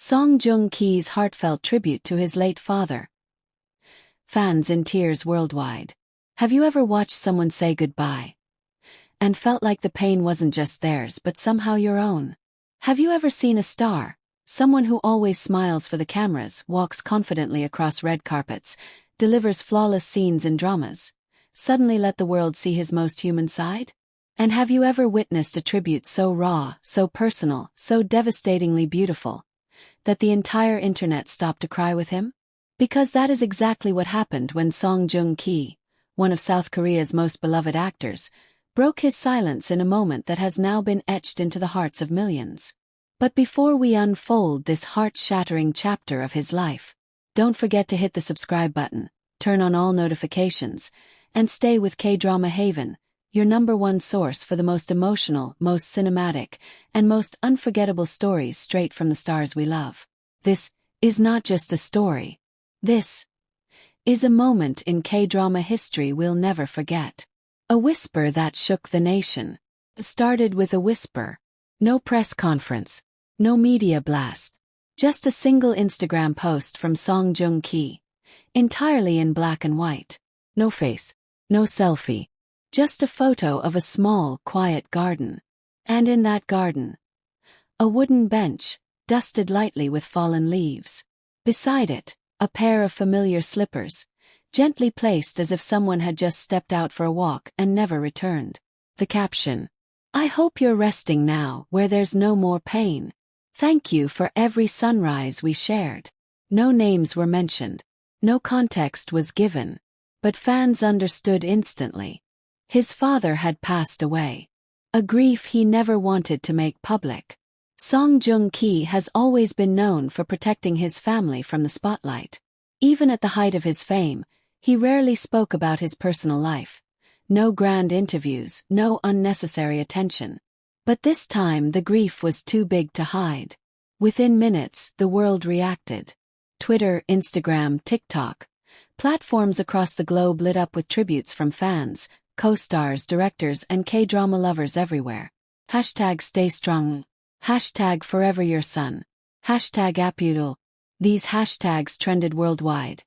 Song Joong Ki's heartfelt tribute to his late father. Fans in tears worldwide. Have you ever watched someone say goodbye and felt like the pain wasn't just theirs but somehow your own? Have you ever seen a star, someone who always smiles for the cameras, walks confidently across red carpets, delivers flawless scenes in dramas, suddenly let the world see his most human side? And have you ever witnessed a tribute so raw, so personal, so devastatingly beautiful, that the entire internet stopped to cry with him? Because that is exactly what happened when Song Joong Ki, one of South Korea's most beloved actors, broke his silence in a moment that has now been etched into the hearts of millions. But before we unfold this heart-shattering chapter of his life, don't forget to hit the subscribe button, turn on all notifications, and stay with K-Drama Haven, your #1 source for the most emotional, most cinematic, and most unforgettable stories straight from the stars we love. This is not just a story. This is a moment in K-drama history we'll never forget. A whisper that shook the nation. It started with a whisper. No press conference. No media blast. Just a single Instagram post from Song Joong Ki. Entirely in black and white. No face. No selfie. Just a photo of a small, quiet garden. And in that garden, a wooden bench, dusted lightly with fallen leaves. Beside it, a pair of familiar slippers, gently placed as if someone had just stepped out for a walk and never returned. The caption: "I hope you're resting now where there's no more pain. Thank you for every sunrise we shared." No names were mentioned. No context was given. But fans understood instantly. His father had passed away. A grief he never wanted to make public. Song Joong Ki has always been known for protecting his family from the spotlight. Even at the height of his fame, he rarely spoke about his personal life. No grand interviews, no unnecessary attention. But this time the grief was too big to hide. Within minutes, the world reacted. Twitter, Instagram, TikTok. Platforms across the globe lit up with tributes from fans, co-stars, directors, and K-drama lovers everywhere. #Stay strong. #forever your son. #Appa. These hashtags trended worldwide.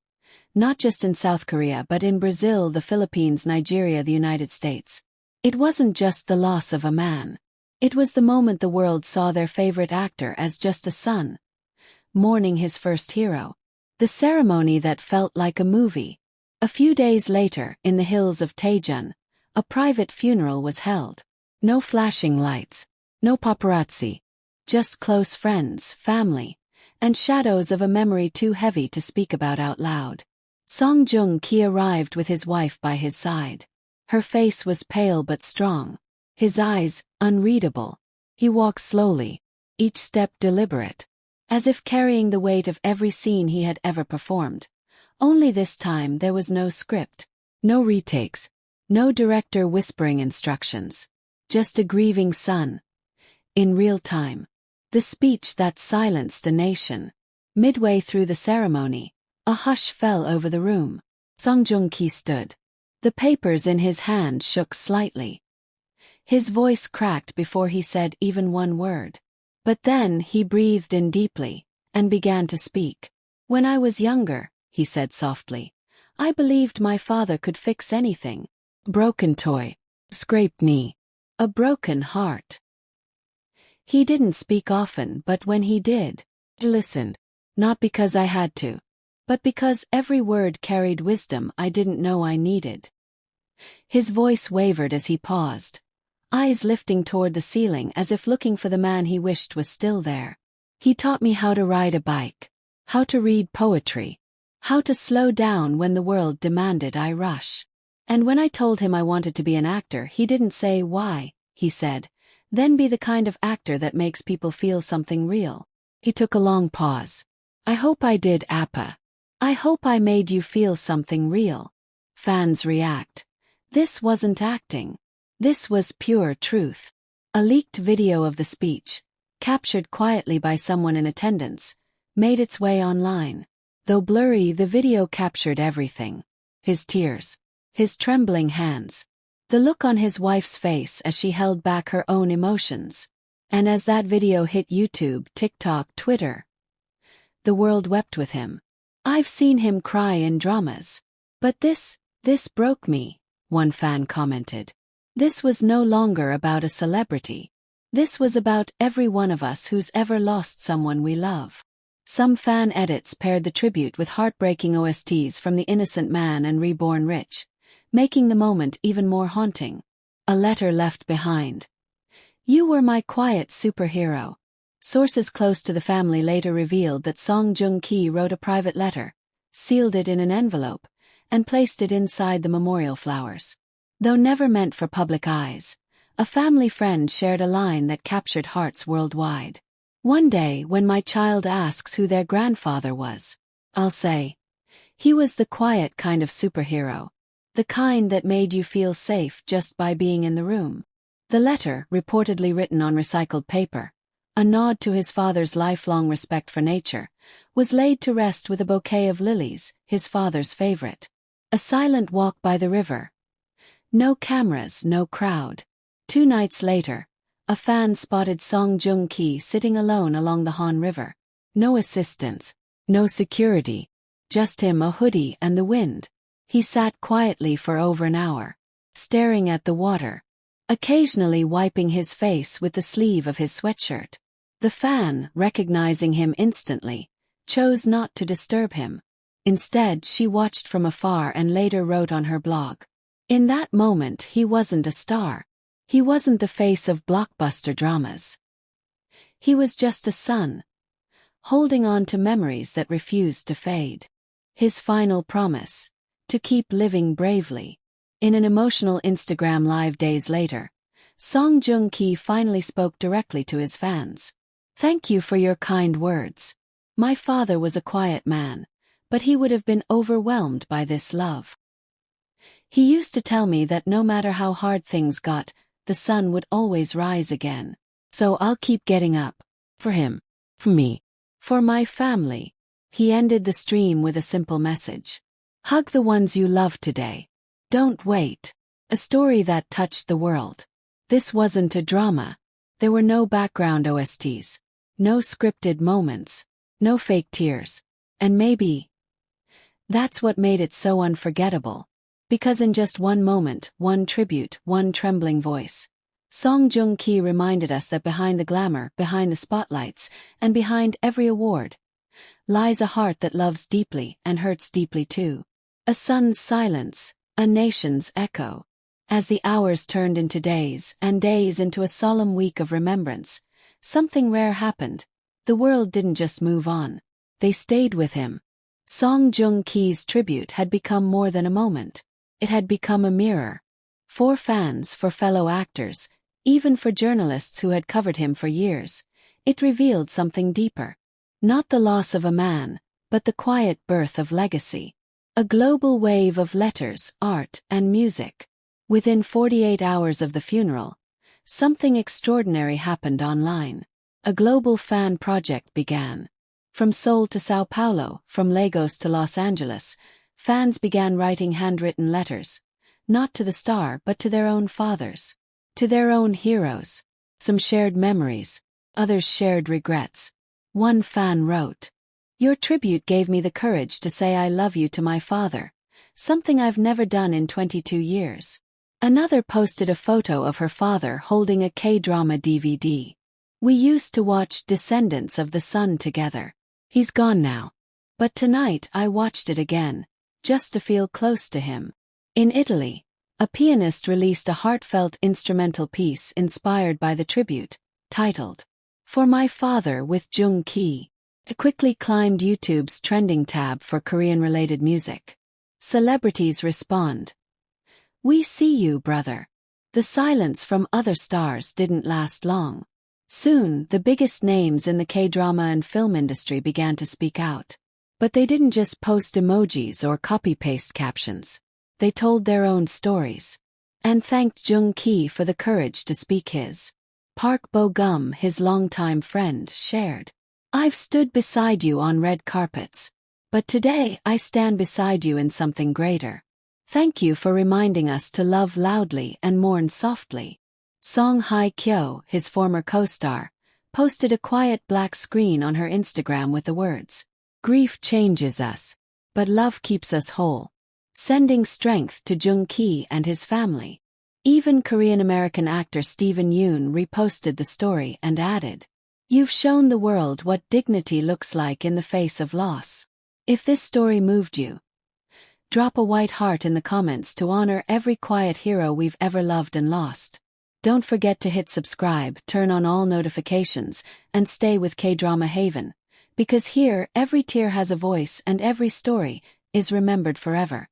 Not just in South Korea but in Brazil, the Philippines, Nigeria, the United States. It wasn't just the loss of a man. It was the moment the world saw their favorite actor as just a son, mourning his first hero. The ceremony that felt like a movie. A few days later, in the hills of Taejeon, a private funeral was held. No flashing lights. No paparazzi. Just close friends, family, and shadows of a memory too heavy to speak about out loud. Song Joong Ki arrived with his wife by his side. Her face was pale but strong. His eyes, unreadable. He walked slowly, each step deliberate, as if carrying the weight of every scene he had ever performed. Only this time there was no script, no retakes, no director whispering instructions. Just a grieving son. In real time. The speech that silenced a nation. Midway through the ceremony, a hush fell over the room. Song Joong Ki stood. The papers in his hand shook slightly. His voice cracked before he said even one word. But then he breathed in deeply, and began to speak. "When I was younger," he said softly, "I believed my father could fix anything. Broken toy. Scraped knee. A broken heart." He didn't speak often, but when he did, I listened. Not because I had to, but because every word carried wisdom I didn't know I needed. His voice wavered as he paused, eyes lifting toward the ceiling as if looking for the man he wished was still there. "He taught me how to ride a bike, how to read poetry, how to slow down when the world demanded I rush. And when I told him I wanted to be an actor, he didn't say why, he said, then be the kind of actor that makes people feel something real." He took a long pause. "I hope I did, Appa. I hope I made you feel something real." Fans react. This wasn't acting. This was pure truth. A leaked video of the speech, captured quietly by someone in attendance, made its way online. Though blurry, the video captured everything. His tears. His trembling hands. The look on his wife's face as she held back her own emotions. And as that video hit YouTube, TikTok, Twitter, The world wept with him. I've seen him cry in dramas. But this broke me, one fan commented. This was no longer about a celebrity. This was about every one of us who's ever lost someone we love. Some fan edits paired the tribute with heartbreaking OSTs from The Innocent Man and Reborn Rich, making the moment even more haunting. A letter left behind. You were my quiet superhero. Sources close to the family later revealed that Song Joong Ki wrote a private letter, sealed it in an envelope, and placed it inside the memorial flowers. Though never meant for public eyes, a family friend shared a line that captured hearts worldwide. One day, when my child asks who their grandfather was, I'll say, he was the quiet kind of superhero. The kind that made you feel safe just by being in the room. The letter, reportedly written on recycled paper, a nod to his father's lifelong respect for nature, was laid to rest with a bouquet of lilies, his father's favorite. A silent walk by the river. No cameras, no crowd. 2 nights later, a fan spotted Song Joong Ki sitting alone along the Han River. No assistance, no security, just him, a hoodie, and the wind. He sat quietly for over an hour, staring at the water, occasionally wiping his face with the sleeve of his sweatshirt. The fan, recognizing him instantly, chose not to disturb him. Instead, she watched from afar and later wrote on her blog. In that moment, he wasn't a star. He wasn't the face of blockbuster dramas. He was just a son, holding on to memories that refused to fade. His final promise, to keep living bravely. In an emotional Instagram Live days later, Song Joong Ki finally spoke directly to his fans. Thank you for your kind words. My father was a quiet man, but he would have been overwhelmed by this love. He used to tell me that no matter how hard things got, the sun would always rise again. So I'll keep getting up. For him. For me. For my family. He ended the stream with a simple message. Hug the ones you love today. Don't wait. A story that touched the world. This wasn't a drama. There were no background OSTs. No scripted moments. No fake tears. And maybe that's what made it so unforgettable. Because in just one moment, one tribute, one trembling voice, Song Joong Ki reminded us that behind the glamour, behind the spotlights, and behind every award, lies a heart that loves deeply and hurts deeply too. A son's silence, a nation's echo. As the hours turned into days, and days into a solemn week of remembrance, something rare happened. The world didn't just move on. They stayed with him. Song Joong Ki's tribute had become more than a moment. It had become a mirror. For fans, for fellow actors, even for journalists who had covered him for years, it revealed something deeper. Not the loss of a man, but the quiet birth of legacy. A global wave of letters, art, and music. Within 48 hours of the funeral, something extraordinary happened online. A global fan project began. From Seoul to Sao Paulo, from Lagos to Los Angeles, fans began writing handwritten letters, not to the star but to their own fathers, to their own heroes. Some shared memories, others shared regrets. One fan wrote, "Your tribute gave me the courage to say I love you to my father, something I've never done in 22 years. Another posted a photo of her father holding a K-drama DVD. We used to watch Descendants of the Sun together. He's gone now. But tonight I watched it again, just to feel close to him." In Italy, a pianist released a heartfelt instrumental piece inspired by the tribute, titled, "For My Father" with Joong Ki. It quickly climbed YouTube's trending tab for Korean-related music. Celebrities respond. "We see you, brother." The silence from other stars didn't last long. Soon, the biggest names in the K-drama and film industry began to speak out. But they didn't just post emojis or copy-paste captions. They told their own stories. And thanked Joong Ki for the courage to speak his. Park Bo-gum, his longtime friend, shared, "I've stood beside you on red carpets. But today I stand beside you in something greater. Thank you for reminding us to love loudly and mourn softly." Song Hye-kyo, his former co-star, posted a quiet black screen on her Instagram with the words, Grief changes us, but love keeps us whole, sending strength to Joong Ki and his family. Even Korean-American actor Steven Yeun reposted the story and added, "You've shown the world what dignity looks like in the face of loss." If this story moved you, drop a white heart in the comments to honor every quiet hero we've ever loved and lost. Don't forget to hit subscribe, turn on all notifications, and stay with K-Drama Haven, because here every tear has a voice and every story is remembered forever.